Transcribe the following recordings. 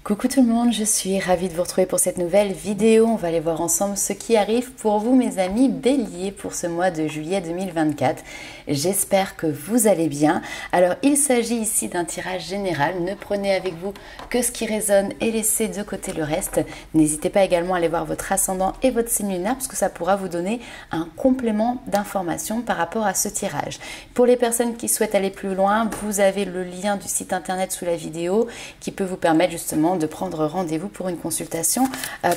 Coucou tout le monde, je suis ravie de vous retrouver pour cette nouvelle vidéo. On va aller voir ensemble ce qui arrive pour vous mes amis béliers pour ce mois de juillet 2024. J'espère que vous allez bien. Alors il s'agit ici d'un tirage général, ne prenez avec vous que ce qui résonne et laissez de côté le reste. N'hésitez pas également à aller voir votre ascendant et votre signe lunaire parce que ça pourra vous donner un complément d'information par rapport à ce tirage. Pour les personnes qui souhaitent aller plus loin, vous avez le lien du site internet sous la vidéo qui peut vous permettre justement de prendre rendez-vous pour une consultation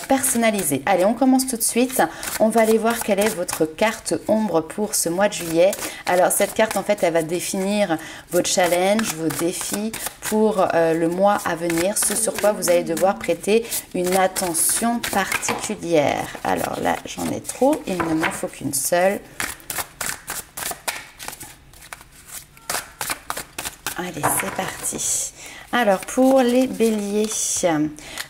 personnalisée. Allez, on commence tout de suite. On va aller voir quelle est votre carte ombre pour ce mois de juillet. Alors cette carte en fait elle va définir vos challenges, vos défis pour le mois à venir, ce sur quoi vous allez devoir prêter une attention particulière. Alors là j'en ai trop, il ne m'en faut qu'une seule. Allez, c'est parti. Alors, pour les béliers,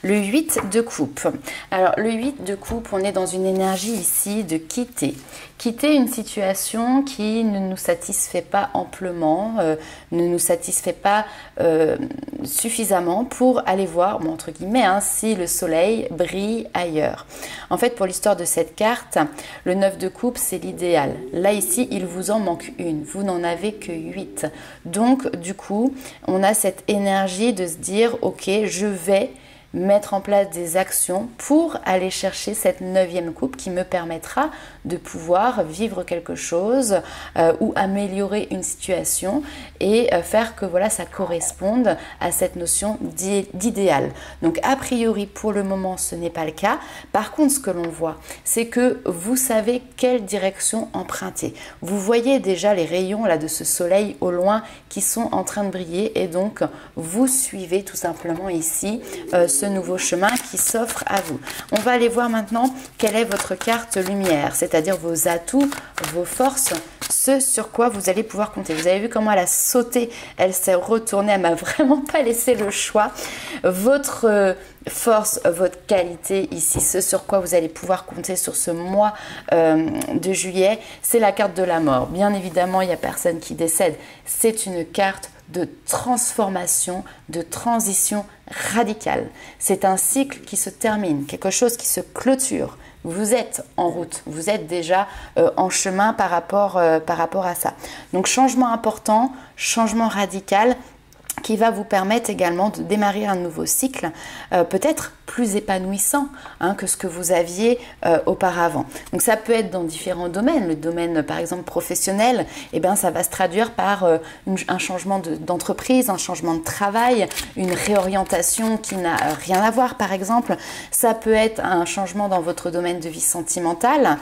le 8 de coupe. Alors, le 8 de coupe, on est dans une énergie ici de quitter. Quitter une situation qui ne nous satisfait pas amplement, ne nous satisfait pas suffisamment pour aller voir, bon, entre guillemets, hein, si le soleil brille ailleurs. En fait, pour l'histoire de cette carte, le 9 de coupe, c'est l'idéal. Là, ici, il vous en manque une. Vous n'en avez que 8. Donc, du coup, on a cette énergie de se dire, ok, je vais mettre en place des actions pour aller chercher cette 9e coupe qui me permettra de pouvoir vivre quelque chose ou améliorer une situation et faire que voilà, ça corresponde à cette notion d'idéal. Donc a priori pour le moment ce n'est pas le cas. Par contre ce que l'on voit c'est que vous savez quelle direction emprunter. Vous voyez déjà les rayons là de ce soleil au loin qui sont en train de briller et donc vous suivez tout simplement ici ce nouveau chemin qui s'offre à vous. On va aller voir maintenant quelle est votre carte lumière, c'est-à-dire vos atouts, vos forces, ce sur quoi vous allez pouvoir compter. Vous avez vu comment elle a sauté, elle s'est retournée, elle m'a vraiment pas laissé le choix. Votre force, votre qualité ici, ce sur quoi vous allez pouvoir compter sur ce mois de juillet, c'est la carte de la mort. Bien évidemment, il n'y a personne qui décède. C'est une carte de transformation, de transition radicale. C'est un cycle qui se termine, quelque chose qui se clôture. Vous êtes en route, vous êtes déjà en chemin par rapport à ça. Donc changement important, changement radical qui va vous permettre également de démarrer un nouveau cycle, peut-être plus épanouissant que ce que vous aviez auparavant. Donc ça peut être dans différents domaines. Le domaine par exemple professionnel, eh bien, ça va se traduire par un changement d'entreprise, un changement de travail, une réorientation qui n'a rien à voir par exemple. Ça peut être un changement dans votre domaine de vie sentimentale.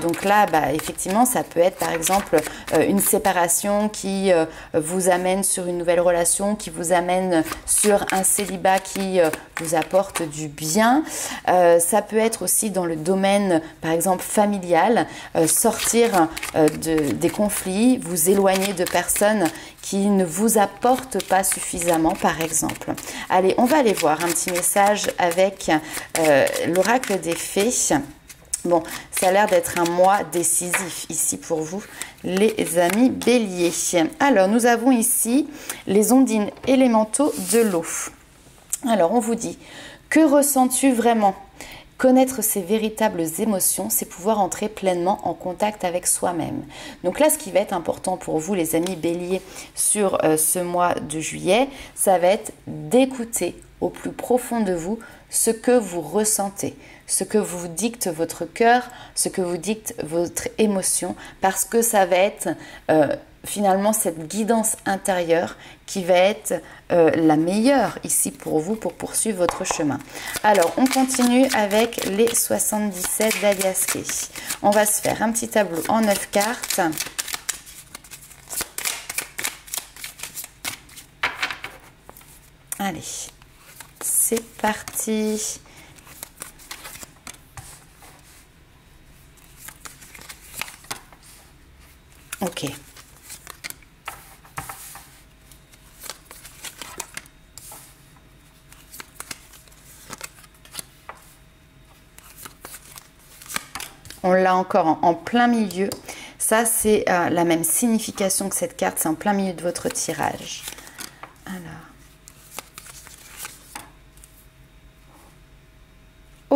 Donc là, effectivement, ça peut être par exemple une séparation qui vous amène sur une nouvelle relation, qui vous amène sur un célibat qui vous apporte du bien. Ça peut être aussi dans le domaine par exemple familial, sortir des conflits, vous éloigner de personnes qui ne vous apportent pas suffisamment par exemple. Allez, on va aller voir un petit message avec l'oracle des fées. Bon, ça a l'air d'être un mois décisif ici pour vous, les amis béliers. Alors, nous avons ici les ondines élémentaux de l'eau. Alors, on vous dit, que ressens-tu vraiment ? Connaître ses véritables émotions, c'est pouvoir entrer pleinement en contact avec soi-même. Donc là, ce qui va être important pour vous, les amis béliers, sur ce mois de juillet, ça va être d'écouter au plus profond de vous ce que vous ressentez, ce que vous dicte votre cœur, ce que vous dicte votre émotion, parce que ça va être finalement cette guidance intérieure qui va être la meilleure ici pour vous pour poursuivre votre chemin. Alors, on continue avec les 77 d'Aliaské. On va se faire un petit tableau en 9 cartes. Allez, c'est parti. Ok. On l'a encore en plein milieu. Ça, c'est la même signification que cette carte. C'est en plein milieu de votre tirage. Alors,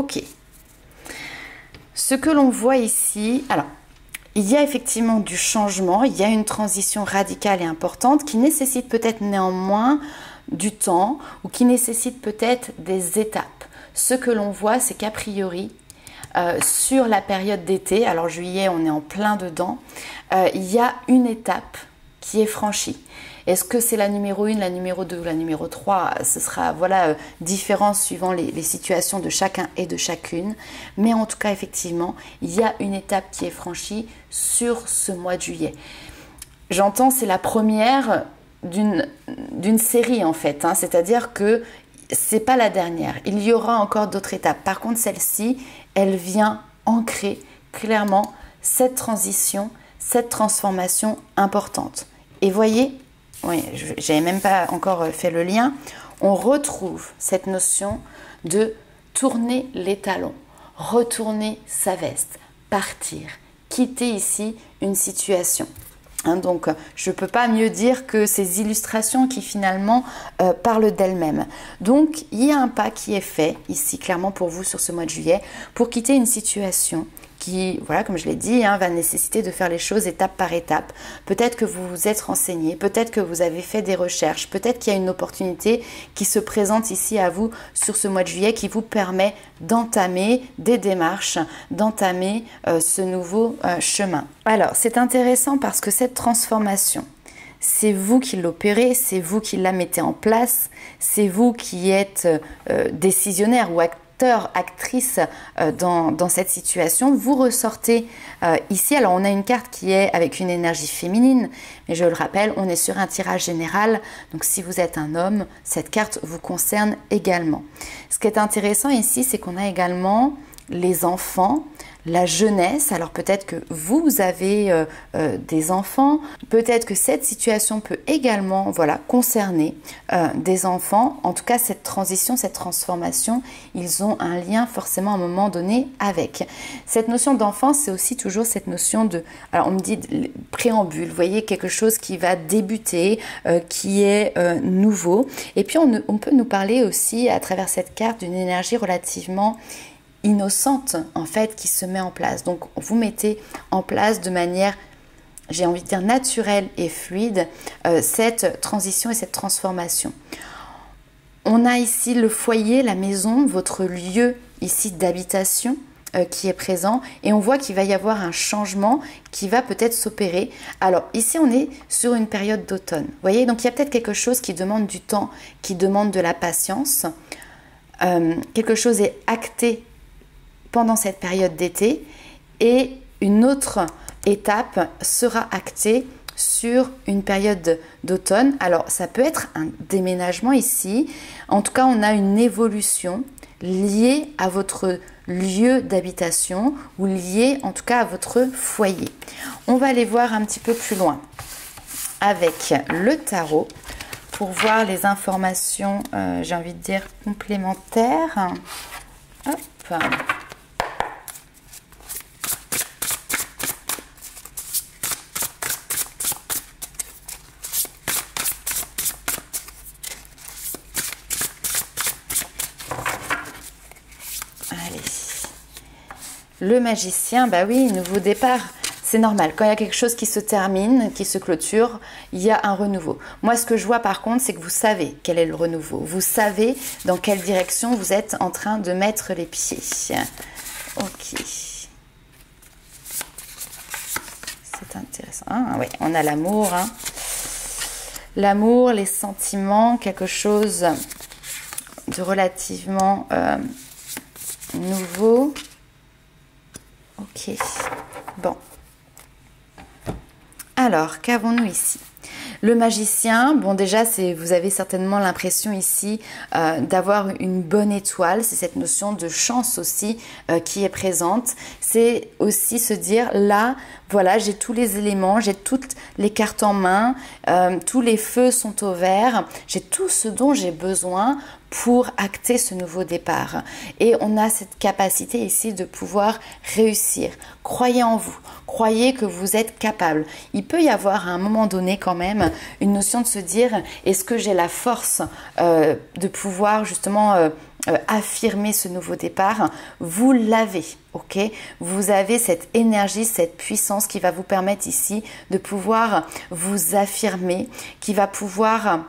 Ok. Ce que l'on voit ici, alors, il y a effectivement du changement, il y a une transition radicale et importante qui nécessite peut-être néanmoins du temps ou qui nécessite peut-être des étapes. Ce que l'on voit, c'est qu'a priori, sur la période d'été, alors juillet, on est en plein dedans, il y a une étape qui est franchie. Est-ce que c'est la numéro 1, la numéro 2 ou la numéro 3? Ce sera différent suivant les situations de chacun et de chacune. Mais en tout cas, effectivement, il y a une étape qui est franchie sur ce mois de juillet. J'entends, c'est la première d'une série en fait. C'est-à-dire que c'est pas la dernière. Il y aura encore d'autres étapes. Par contre, celle-ci, elle vient ancrer clairement cette transition, cette transformation importante. Et voyez, oui, je n'avais même pas encore fait le lien, on retrouve cette notion de tourner les talons, retourner sa veste, partir, quitter ici une situation. Donc, je ne peux pas mieux dire que ces illustrations qui finalement parlent d'elles-mêmes. Donc, il y a un pas qui est fait ici, clairement pour vous sur ce mois de juillet, pour quitter une situation qui, voilà, comme je l'ai dit, va nécessiter de faire les choses étape par étape. Peut-être que vous vous êtes renseigné, peut-être que vous avez fait des recherches, peut-être qu'il y a une opportunité qui se présente ici à vous sur ce mois de juillet qui vous permet d'entamer des démarches, d'entamer ce nouveau chemin. Alors, c'est intéressant parce que cette transformation, c'est vous qui l'opérez, c'est vous qui la mettez en place, c'est vous qui êtes décisionnaire ou actrice dans cette situation. Vous ressortez ici, alors on a une carte qui est avec une énergie féminine, mais je le rappelle, on est sur un tirage général, donc si vous êtes un homme, cette carte vous concerne également. Ce qui est intéressant ici, c'est qu'on a également les enfants, la jeunesse. Alors peut-être que vous avez des enfants, peut-être que cette situation peut également concerner des enfants. En tout cas, cette transition, cette transformation, ils ont un lien forcément à un moment donné avec. Cette notion d'enfant, c'est aussi toujours cette notion de, alors on me dit préambule, vous voyez, quelque chose qui va débuter, qui est nouveau. Et puis on peut nous parler aussi à travers cette carte d'une énergie relativement innocente en fait qui se met en place. Donc vous mettez en place de manière, j'ai envie de dire, naturelle et fluide cette transition et cette transformation. On a ici le foyer, la maison, votre lieu ici d'habitation qui est présent, et on voit qu'il va y avoir un changement qui va peut-être s'opérer. Alors ici on est sur une période d'automne, vous voyez, donc il y a peut-être quelque chose qui demande du temps, qui demande de la patience. Quelque chose est acté pendant cette période d'été et une autre étape sera actée sur une période d'automne. Alors ça peut être un déménagement ici, en tout cas on a une évolution liée à votre lieu d'habitation ou liée en tout cas à votre foyer. On va aller voir un petit peu plus loin avec le tarot pour voir les informations, j'ai envie de dire, complémentaires. Hop. Le magicien, bah oui, nouveau départ, c'est normal. Quand il y a quelque chose qui se termine, qui se clôture, il y a un renouveau. Moi, ce que je vois par contre, c'est que vous savez quel est le renouveau. Vous savez dans quelle direction vous êtes en train de mettre les pieds. Ok. C'est intéressant. Ah oui, on a l'amour. L'amour, les sentiments, quelque chose de relativement nouveau. Ok, bon. Alors, qu'avons-nous ici? Le magicien, bon déjà, vous avez certainement l'impression ici d'avoir une bonne étoile. C'est cette notion de chance aussi qui est présente. C'est aussi se dire, là, voilà, j'ai tous les éléments, j'ai toutes les cartes en main, tous les feux sont au vert, j'ai tout ce dont j'ai besoin pour acter ce nouveau départ. Et on a cette capacité ici de pouvoir réussir. Croyez en vous, croyez que vous êtes capable. Il peut y avoir à un moment donné quand même une notion de se dire, est-ce que j'ai la force de pouvoir justement affirmer ce nouveau départ, vous l'avez, ok? Vous avez cette énergie, cette puissance qui va vous permettre ici de pouvoir vous affirmer, qui va pouvoir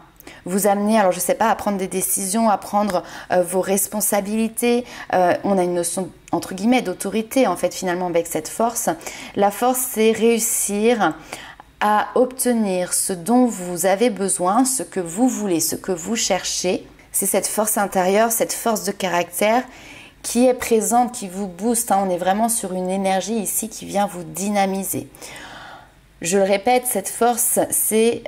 vous amener, alors je ne sais pas, à prendre des décisions, à prendre vos responsabilités. On a une notion, entre guillemets, d'autorité, en fait, finalement, avec cette force. La force, c'est réussir à obtenir ce dont vous avez besoin, ce que vous voulez, ce que vous cherchez. C'est cette force intérieure, cette force de caractère qui est présente, qui vous booste. On est vraiment sur une énergie ici qui vient vous dynamiser. Je le répète, cette force, c'est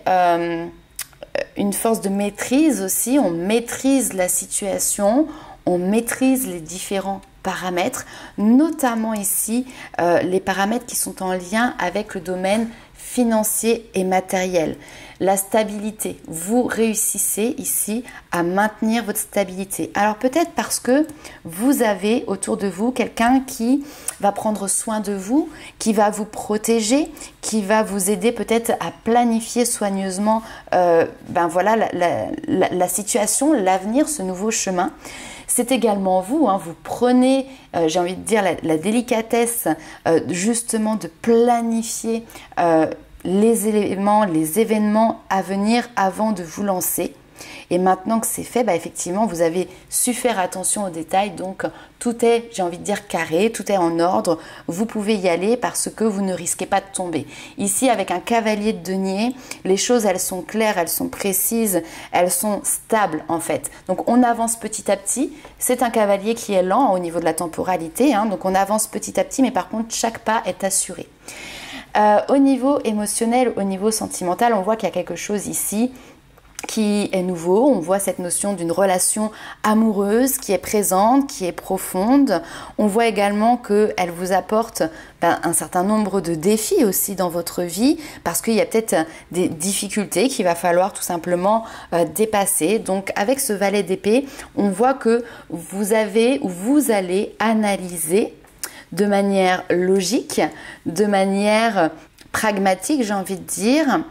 une force de maîtrise aussi. On maîtrise la situation, on maîtrise les différents paramètres, notamment ici les paramètres qui sont en lien avec le domaine financier et matériel. La stabilité, vous réussissez ici à maintenir votre stabilité. Alors peut-être parce que vous avez autour de vous quelqu'un qui va prendre soin de vous, qui va vous protéger, qui va vous aider peut-être à planifier soigneusement voilà, la situation, l'avenir, ce nouveau chemin. C'est également vous, vous prenez, j'ai envie de dire, la délicatesse justement de planifier les éléments, les événements à venir avant de vous lancer. Et maintenant que c'est fait, effectivement, vous avez su faire attention aux détails. Donc, tout est, j'ai envie de dire, carré, tout est en ordre. Vous pouvez y aller parce que vous ne risquez pas de tomber. Ici, avec un cavalier de denier, les choses, elles sont claires, elles sont précises, elles sont stables, en fait. Donc, on avance petit à petit. C'est un cavalier qui est lent au niveau de la temporalité. Donc, on avance petit à petit, mais par contre, chaque pas est assuré. Au niveau émotionnel, au niveau sentimental, on voit qu'il y a quelque chose ici qui est nouveau. On voit cette notion d'une relation amoureuse qui est présente, qui est profonde. On voit également qu'elle vous apporte un certain nombre de défis aussi dans votre vie parce qu'il y a peut-être des difficultés qu'il va falloir tout simplement dépasser. Donc avec ce valet d'épée, on voit que vous avez ou vous allez analyser de manière logique, de manière pragmatique, j'ai envie de dire,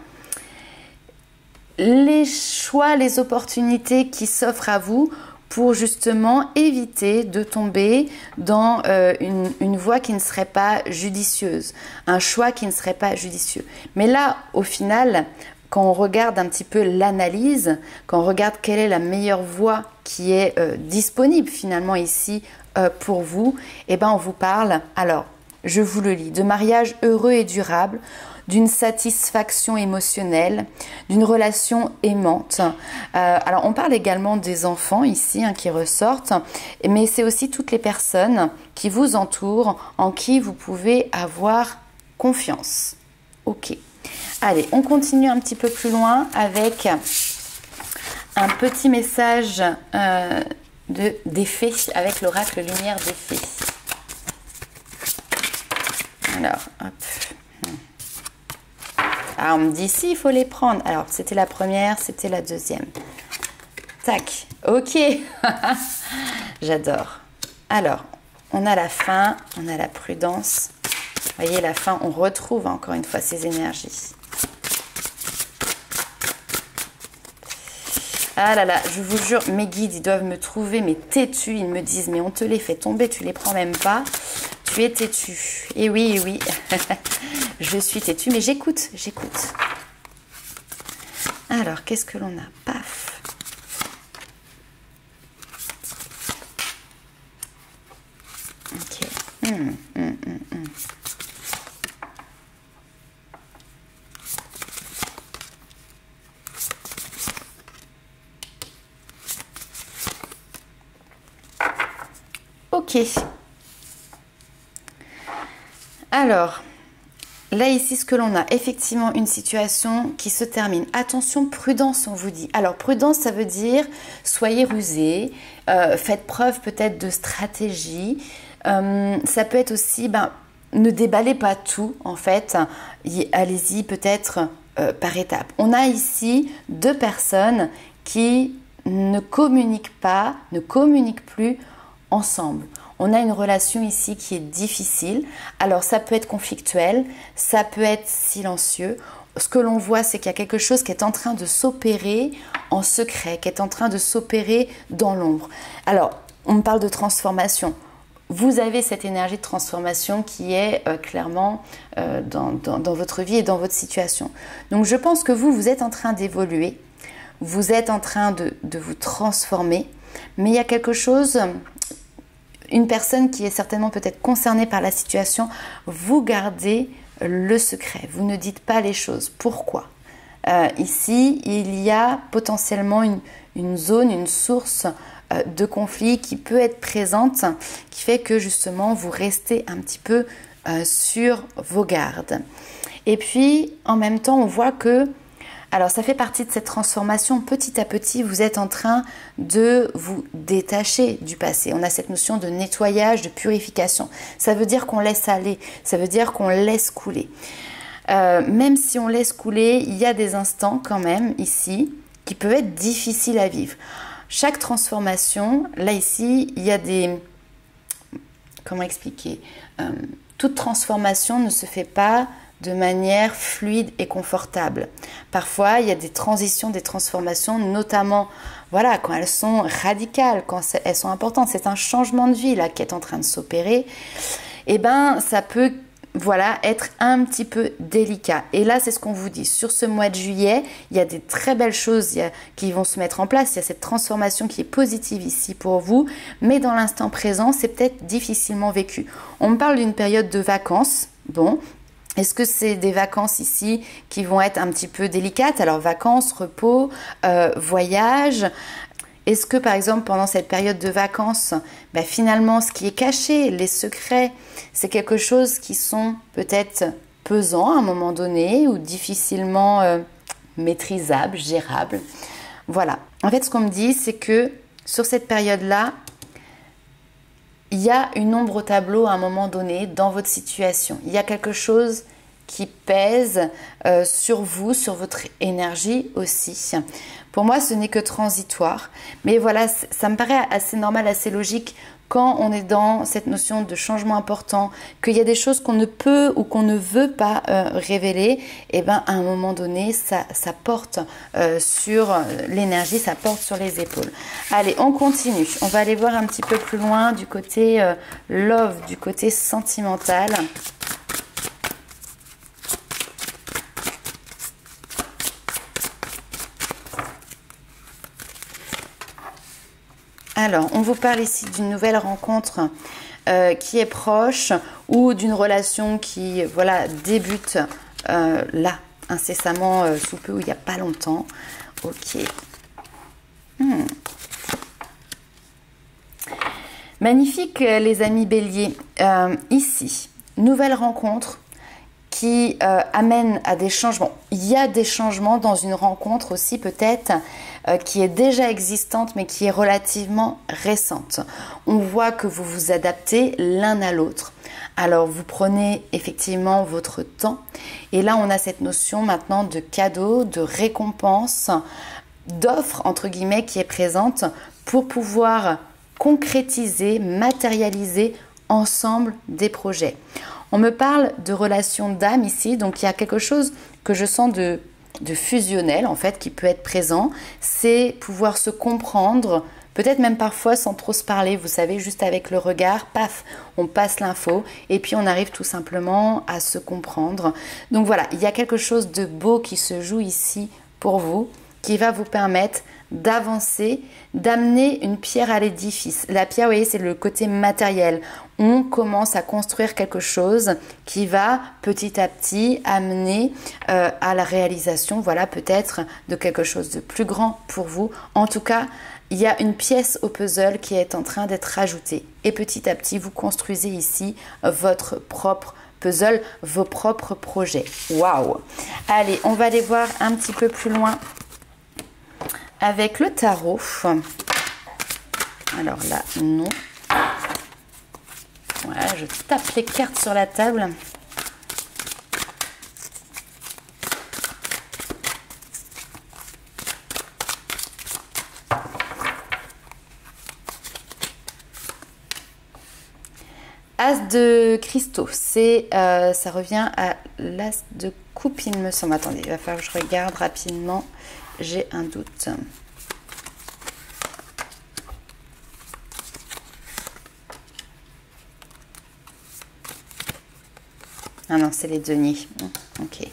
les choix, les opportunités qui s'offrent à vous pour justement éviter de tomber dans une voie qui ne serait pas judicieuse, un choix qui ne serait pas judicieux. Mais là, au final, quand on regarde un petit peu l'analyse, quand on regarde quelle est la meilleure voie qui est disponible finalement ici pour vous, on vous parle, alors je vous le lis, de mariage heureux et durable, d'une satisfaction émotionnelle, d'une relation aimante. Alors on parle également des enfants ici qui ressortent, mais c'est aussi toutes les personnes qui vous entourent, en qui vous pouvez avoir confiance. Ok. Allez, on continue un petit peu plus loin avec un petit message des fées avec l'oracle lumière des fées. Alors, hop. Alors, on me dit si, il faut les prendre. Alors, c'était la première, c'était la deuxième. Tac, ok. J'adore. Alors, on a la fin, on a la prudence. Vous voyez, la fin, on retrouve encore une fois ces énergies. Ah là là, je vous jure, mes guides, ils doivent me trouver, mais têtu. Ils me disent, mais on te les fait tomber, tu les prends même pas. Tu es têtu. Et oui, oui. Je suis têtu, mais j'écoute, j'écoute. Alors, qu'est-ce que l'on a? Paf. Ok. Ok. Alors, là ici, ce que l'on a, effectivement une situation qui se termine. Attention, prudence, on vous dit. Alors, prudence, ça veut dire soyez rusés, faites preuve peut-être de stratégie. Ça peut être aussi, ne déballez pas tout, en fait. Allez-y peut-être par étapes. On a ici deux personnes qui ne communiquent pas, ne communiquent plus ensemble. On a une relation ici qui est difficile. Alors, ça peut être conflictuel, ça peut être silencieux. ce que l'on voit, c'est qu'il y a quelque chose qui est en train de s'opérer en secret, qui est en train de s'opérer dans l'ombre. Alors, on me parle de transformation. Vous avez cette énergie de transformation qui est clairement dans votre vie et dans votre situation. Donc, je pense que vous êtes en train d'évoluer, vous êtes en train de vous transformer, mais il y a quelque chose, une personne qui est certainement peut-être concernée par la situation, vous gardez le secret, vous ne dites pas les choses. Pourquoi? Ici, il y a potentiellement une zone, une source de conflit qui peut être présente, qui fait que justement vous restez un petit peu sur vos gardes. Et puis, en même temps, on voit que, alors ça fait partie de cette transformation, petit à petit, vous êtes en train de vous détacher du passé. On a cette notion de nettoyage, de purification. Ça veut dire qu'on laisse aller, ça veut dire qu'on laisse couler. Même si on laisse couler, il y a des instants quand même ici qui peuvent être difficiles à vivre. Chaque transformation, là ici, il y a des... Comment expliquer? Toute transformation ne se fait pas de manière fluide et confortable. Parfois, il y a des transitions, des transformations, notamment voilà, quand elles sont radicales, quand elles sont importantes. C'est un changement de vie là qui est en train de s'opérer. Et ben, ça peut voilà, être un petit peu délicat. Et là, c'est ce qu'on vous dit. Sur ce mois de juillet, il y a des très belles choses qui vont se mettre en place. Il y a cette transformation qui est positive ici pour vous. Mais dans l'instant présent, c'est peut-être difficilement vécu. On me parle d'une période de vacances. Bon, est-ce que c'est des vacances ici qui vont être un petit peu délicates? Alors, vacances, repos, voyage. Est-ce que, par exemple, pendant cette période de vacances, finalement, ce qui est caché, les secrets, c'est quelque chose qui sont peut-être pesants à un moment donné ou difficilement maîtrisables, gérables? Voilà. En fait, ce qu'on me dit, c'est que sur cette période-là, il y a une ombre au tableau à un moment donné dans votre situation. Il y a quelque chose qui pèse sur vous, sur votre énergie aussi. Pour moi, ce n'est que transitoire. Mais voilà, ça me paraît assez normal, assez logique quand on est dans cette notion de changement important, qu'il y a des choses qu'on ne peut ou qu'on ne veut pas révéler, et bien à un moment donné, ça porte sur l'énergie, ça porte sur les épaules. Allez, on continue. On va aller voir un petit peu plus loin du côté love, du côté sentimental. Alors, on vous parle ici d'une nouvelle rencontre qui est proche ou d'une relation qui voilà, débute là, incessamment, sous peu ou il n'y a pas longtemps. Ok. Magnifique, les amis béliers. Ici, nouvelle rencontre qui amène à des changements. Il y a des changements dans une rencontre aussi peut-être qui est déjà existante mais qui est relativement récente. On voit que vous vous adaptez l'un à l'autre. Alors vous prenez effectivement votre temps et là on a cette notion maintenant de cadeau, de récompense, d'offre entre guillemets qui est présente pour pouvoir concrétiser, matérialiser ensemble des projets. On me parle de relations d'âme ici, donc il y a quelque chose que je sens de fusionnel en fait qui peut être présent. C'est pouvoir se comprendre, peut-être même parfois sans trop se parler, vous savez, juste avec le regard, paf, on passe l'info et puis on arrive tout simplement à se comprendre. Donc voilà, il y a quelque chose de beau qui se joue ici pour vous, qui va vous permettre d'avancer, d'amener une pierre à l'édifice. La pierre, vous voyez, c'est le côté matériel. On commence à construire quelque chose qui va petit à petit amener à la réalisation, voilà, peut-être de quelque chose de plus grand pour vous. En tout cas, il y a une pièce au puzzle qui est en train d'être ajoutée. Et petit à petit, vous construisez ici votre propre puzzle, vos propres projets. Waouh! Allez, on va aller voir un petit peu plus loin avec le tarot. Alors là, non. Voilà, je tape les cartes sur la table. As de cristaux, ça revient à l'as de coupe, il me semble. Attendez, il va falloir que je regarde rapidement. J'ai un doute. Ah non, c'est les deniers. Ok.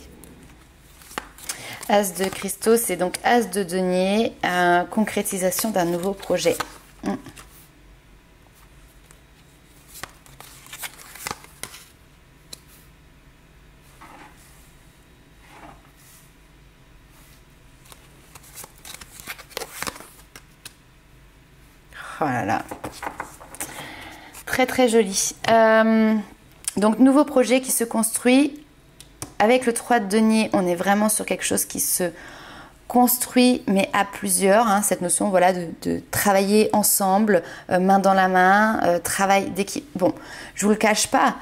As de cristaux, c'est donc As de denier, concrétisation d'un nouveau projet. Oh là là. Très très joli. Donc nouveau projet qui se construit. Avec le 3 de denier, on est vraiment sur quelque chose qui se construit, mais à plusieurs. Hein, cette notion voilà, de travailler ensemble, main dans la main, travail d'équipe. Bon, je vous le cache pas,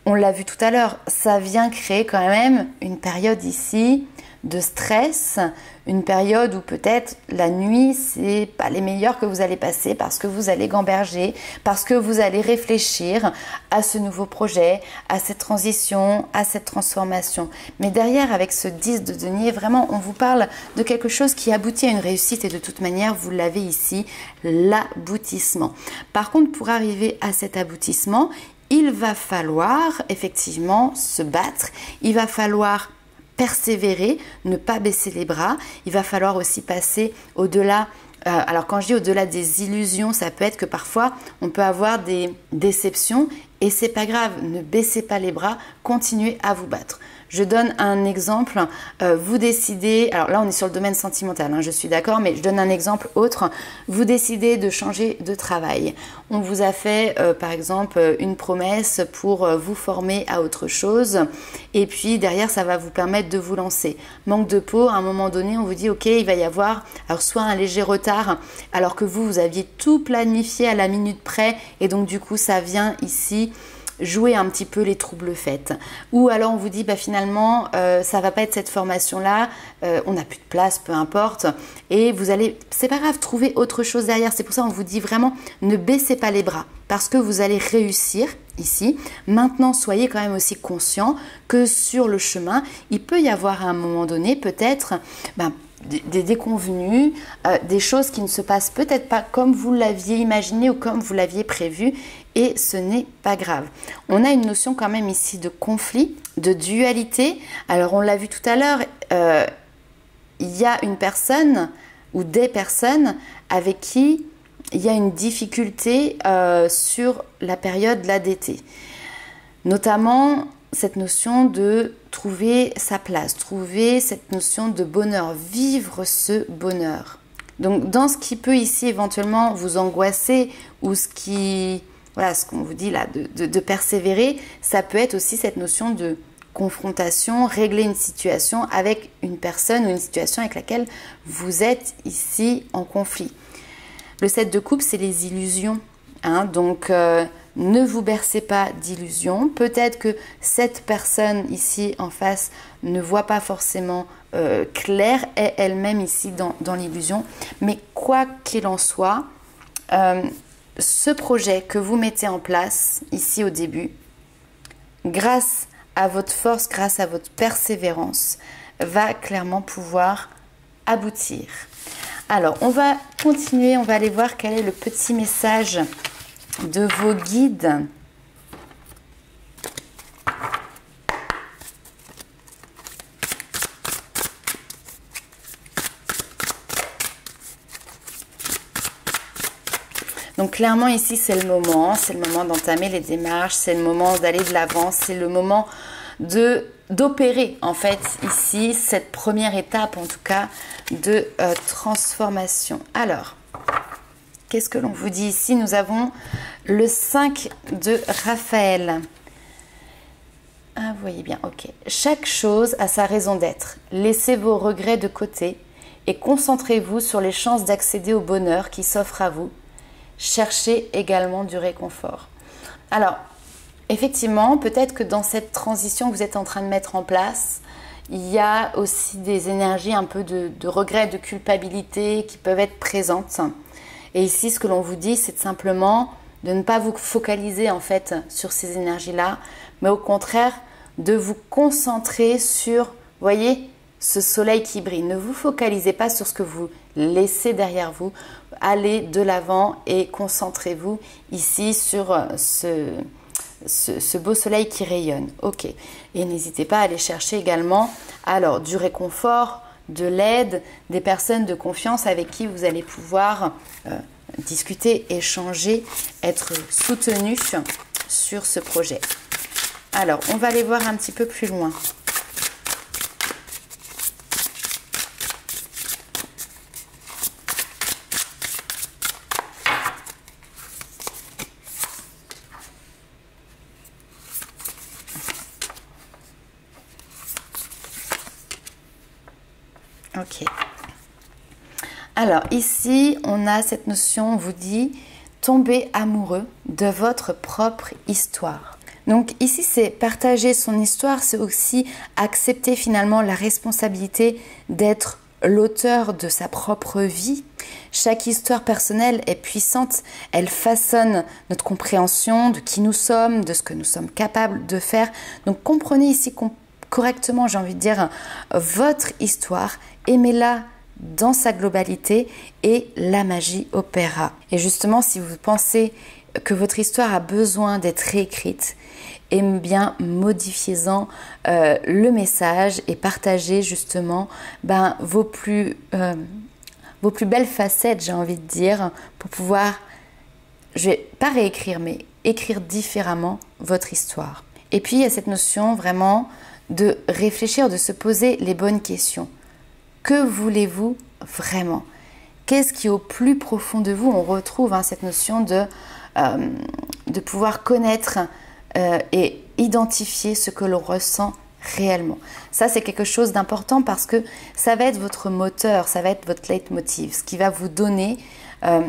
on l'a vu tout à l'heure, ça vient créer quand même une période ici de stress, une période où peut-être la nuit, c'est pas les meilleures que vous allez passer parce que vous allez gamberger, parce que vous allez réfléchir à ce nouveau projet, à cette transition, à cette transformation. Mais derrière, avec ce 10 de denier, vraiment, on vous parle de quelque chose qui aboutit à une réussite et de toute manière, vous l'avez ici, l'aboutissement. Par contre, pour arriver à cet aboutissement, il va falloir effectivement se battre, il va falloir persévérer, ne pas baisser les bras. Il va falloir aussi passer au-delà. Alors quand je dis au-delà des illusions, ça peut être que parfois on peut avoir des déceptions et c'est pas grave. Ne baissez pas les bras, continuez à vous battre. Je donne un exemple, vous décidez, alors là on est sur le domaine sentimental, hein, je suis d'accord, mais je donne un exemple autre, vous décidez de changer de travail. On vous a fait par exemple une promesse pour vous former à autre chose et puis derrière ça va vous permettre de vous lancer. Manque de peau, à un moment donné on vous dit ok il va y avoir alors soit un léger retard alors que vous aviez tout planifié à la minute près et donc du coup ça vient ici jouer un petit peu les troubles faits. Ou alors on vous dit bah finalement ça va pas être cette formation là, on n'a plus de place, peu importe, et vous allez, c'est pas grave, trouver autre chose derrière. C'est pour ça on vous dit vraiment ne baissez pas les bras parce que vous allez réussir ici. Maintenant soyez quand même aussi conscient que sur le chemin il peut y avoir à un moment donné peut-être des déconvenues, des choses qui ne se passent peut-être pas comme vous l'aviez imaginé ou comme vous l'aviez prévu et ce n'est pas grave. On a une notion quand même ici de conflit, de dualité. Alors on l'a vu tout à l'heure, il y a une personne ou des personnes avec qui il y a une difficulté sur la période là d'été. Notamment cette notion de trouver sa place, trouver cette notion de bonheur, vivre ce bonheur. Donc dans ce qui peut ici éventuellement vous angoisser ou ce qui, voilà, ce qu'on vous dit là, de persévérer, ça peut être aussi cette notion de confrontation, régler une situation avec une personne ou une situation avec laquelle vous êtes ici en conflit. Le 7 de coupe, c'est les illusions. Hein, donc ne vous bercez pas d'illusions. Peut-être que cette personne ici en face ne voit pas forcément clair, est elle-même ici dans l'illusion. Mais quoi qu'il en soit, ce projet que vous mettez en place ici au début, grâce à votre force, grâce à votre persévérance, va clairement pouvoir aboutir. Alors, on va continuer, on va aller voir quel est le petit message de vos guides. Donc clairement ici c'est le moment d'entamer les démarches, c'est le moment d'aller de l'avant, c'est le moment d'opérer en fait ici cette première étape en tout cas de transformation. Alors, qu'est-ce que l'on vous dit ici? Nous avons le 5 de Raphaël. Ah, vous voyez bien, ok. Chaque chose a sa raison d'être. Laissez vos regrets de côté et concentrez-vous sur les chances d'accéder au bonheur qui s'offre à vous. Cherchez également du réconfort. Alors, effectivement, peut-être que dans cette transition que vous êtes en train de mettre en place, il y a aussi des énergies un peu de regret, de culpabilité qui peuvent être présentes. Et ici, ce que l'on vous dit, c'est simplement de ne pas vous focaliser en fait sur ces énergies-là, mais au contraire, de vous concentrer sur, voyez, ce soleil qui brille. Ne vous focalisez pas sur ce que vous laissez derrière vous. Allez de l'avant et concentrez-vous ici sur ce beau soleil qui rayonne. Ok. Et n'hésitez pas à aller chercher également alors du réconfort, de l'aide, des personnes de confiance avec qui vous allez pouvoir discuter, échanger, être soutenu sur ce projet. Alors, on va aller voir un petit peu plus loin. Ok. Alors ici, on a cette notion, on vous dit, tomber amoureux de votre propre histoire. Donc ici, c'est partager son histoire, c'est aussi accepter finalement la responsabilité d'être l'auteur de sa propre vie. Chaque histoire personnelle est puissante, elle façonne notre compréhension de qui nous sommes, de ce que nous sommes capables de faire. Donc comprenez ici correctement, j'ai envie de dire, votre histoire, aimez-la dans sa globalité et la magie opéra. Et justement, si vous pensez que votre histoire a besoin d'être réécrite, eh bien, modifiez-en le message et partagez justement vos plus belles facettes, j'ai envie de dire, pour pouvoir, je vais pas réécrire, mais écrire différemment votre histoire. Et puis, il y a cette notion vraiment de réfléchir, de se poser les bonnes questions. Que voulez-vous vraiment? Qu'est-ce qui est au plus profond de vous? On retrouve cette notion de pouvoir connaître et identifier ce que l'on ressent réellement. Ça, c'est quelque chose d'important parce que ça va être votre moteur, ça va être votre leitmotiv, ce qui va vous donner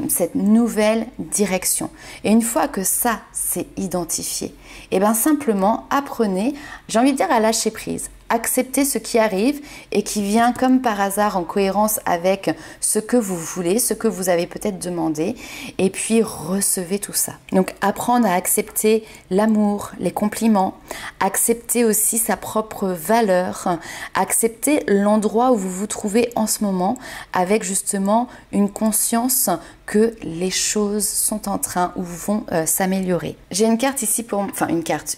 cette nouvelle direction. Et une fois que ça, c'est identifié, et bien simplement apprenez, j'ai envie de dire, à lâcher prise. Acceptez ce qui arrive et qui vient comme par hasard en cohérence avec ce que vous voulez, ce que vous avez peut-être demandé, et puis recevez tout ça. Donc apprendre à accepter l'amour, les compliments, accepter aussi sa propre valeur, accepter l'endroit où vous vous trouvez en ce moment avec justement une conscience que les choses sont en train ou vont s'améliorer. J'ai une carte ici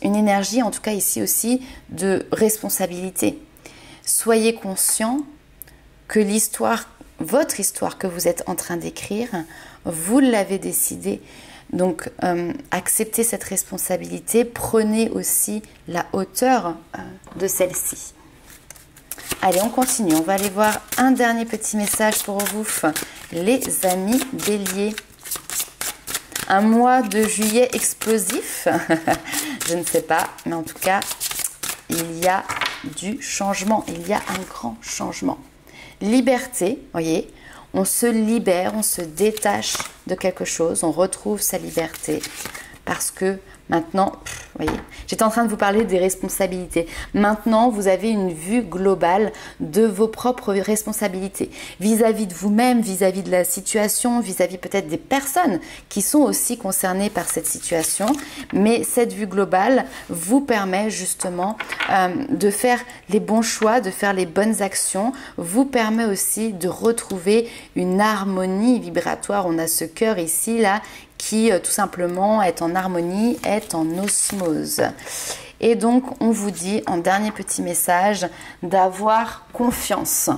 une énergie en tout cas ici aussi de responsabilité. Soyez conscient que l'histoire, votre histoire que vous êtes en train d'écrire, vous l'avez décidée. Donc acceptez cette responsabilité, prenez aussi la hauteur de celle-ci. Allez, on continue. On va aller voir un dernier petit message pour vous, les amis béliers. Un mois de juillet explosif. Je ne sais pas, mais en tout cas, il y a du changement. Il y a un grand changement. Liberté, voyez, on se libère, on se détache de quelque chose, on retrouve sa liberté parce que maintenant, vous voyez, j'étais en train de vous parler des responsabilités. Maintenant, vous avez une vue globale de vos propres responsabilités vis-à-vis de vous-même, vis-à-vis de la situation, vis-à-vis peut-être des personnes qui sont aussi concernées par cette situation. Mais cette vue globale vous permet justement de faire les bons choix, de faire les bonnes actions, vous permet aussi de retrouver une harmonie vibratoire. On a ce cœur ici, là, qui tout simplement est en harmonie, est en osmose. Et donc, on vous dit en dernier petit message d'avoir confiance.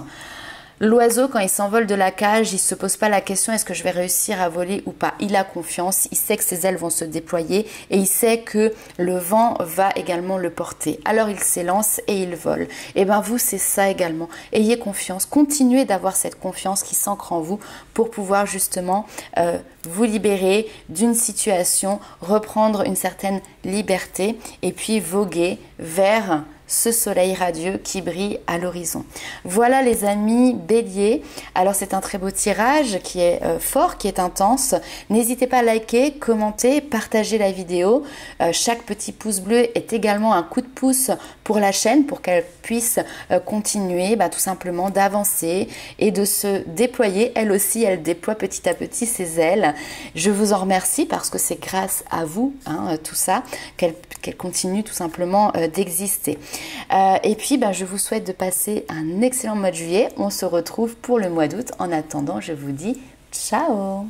L'oiseau, quand il s'envole de la cage, il ne se pose pas la question est-ce que je vais réussir à voler ou pas. Il a confiance, il sait que ses ailes vont se déployer et il sait que le vent va également le porter. Alors il s'élance et il vole. Et bien vous, c'est ça également. Ayez confiance, continuez d'avoir cette confiance qui s'ancre en vous pour pouvoir justement vous libérer d'une situation, reprendre une certaine liberté et puis voguer vers ce soleil radieux qui brille à l'horizon. Voilà les amis Bélier. Alors c'est un très beau tirage qui est fort, qui est intense. N'hésitez pas à liker, commenter, partager la vidéo. Chaque petit pouce bleu est également un coup de pouce pour la chaîne pour qu'elle puisse continuer tout simplement d'avancer et de se déployer. Elle aussi, elle déploie petit à petit ses ailes. Je vous en remercie parce que c'est grâce à vous, tout ça, qu'elle continue tout simplement d'exister. Et puis, je vous souhaite de passer un excellent mois de juillet. On se retrouve pour le mois d'août. En attendant, je vous dis ciao!